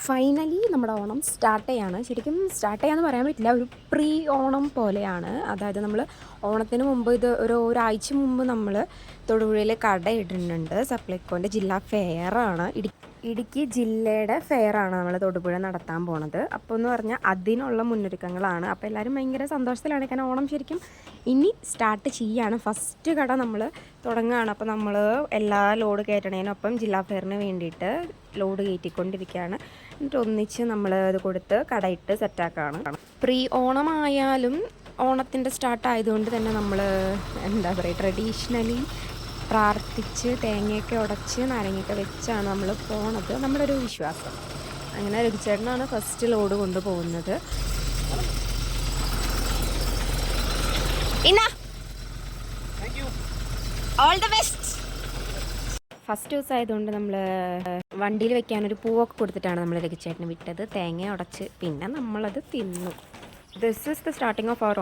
Finally നമ്മുടെ Onam start ചെയ്യാണ്. ശരിക്കും സ്റ്റാർട്ട് ചെയ്യാന്ന് പറയാൻ പറ്റില്ല, ഒരു പ്രീ ഓണം പോലെയാണ്. അതായത് നമ്മൾ ഓണത്തിന് മുമ്പ് ഒരാഴ്ച മുമ്പ് നമ്മൾ തൊടുപുഴയിൽ കട ഇടുന്നുണ്ട്. സപ്ലൈകോൻ്റെ ജില്ലാ ഫെയറാണ്, ഇടുക്കി ജില്ലയുടെ ഫെയറാണ് നമ്മൾ തൊടുപുഴ നടത്താൻ പോണത്. അപ്പോൾ എന്ന് പറഞ്ഞാൽ അതിനുള്ള മുന്നൊരുക്കങ്ങളാണ്. അപ്പോൾ എല്ലാവരും ഭയങ്കര സന്തോഷത്തിലാണ്. കാരണം ഓണം ശരിക്കും ഇനി സ്റ്റാർട്ട് ചെയ്യാണ്. ഫസ്റ്റ് കട നമ്മൾ തുടങ്ങുകയാണ്. അപ്പോൾ നമ്മൾ എല്ലാ ലോഡ് കയറ്റണേനൊപ്പം ജില്ലാ ഫെയറിന് വേണ്ടിയിട്ട് ലോഡ് കയറ്റിക്കൊണ്ടിരിക്കുകയാണ്. എന്നിട്ട് ഒന്നിച്ച് നമ്മൾ ഇത് കൊടുത്ത് കടയിട്ട് സെറ്റാക്കുകയാണ്. പ്രീ ഓണമായാലും ഓണത്തിൻ്റെ സ്റ്റാർട്ട് ആയതുകൊണ്ട് തന്നെ നമ്മൾ എന്താ പറയുക, ട്രഡീഷണലി പ്രാർത്ഥിച്ച് തേങ്ങയൊക്കെ ഉടച്ച് നാരങ്ങയൊക്കെ വെച്ചാണ് നമ്മൾ പോണത്. നമ്മുടെ ഒരു വിശ്വാസം. അങ്ങനെ രഘുചേട്ടനാണ് ഫസ്റ്റ് ലോഡ് കൊണ്ടുപോകുന്നത്. ഫസ്റ്റ് ദിവസം ആയതുകൊണ്ട് നമ്മൾ വണ്ടിയിൽ വെക്കാനൊരു പൂവൊക്കെ കൊടുത്തിട്ടാണ് നമ്മൾ രഘുചേട്ടന് വിട്ടത്. തേങ്ങ ഉടച്ച് പിന്നെ നമ്മളത് തിന്നു. This is the starting of our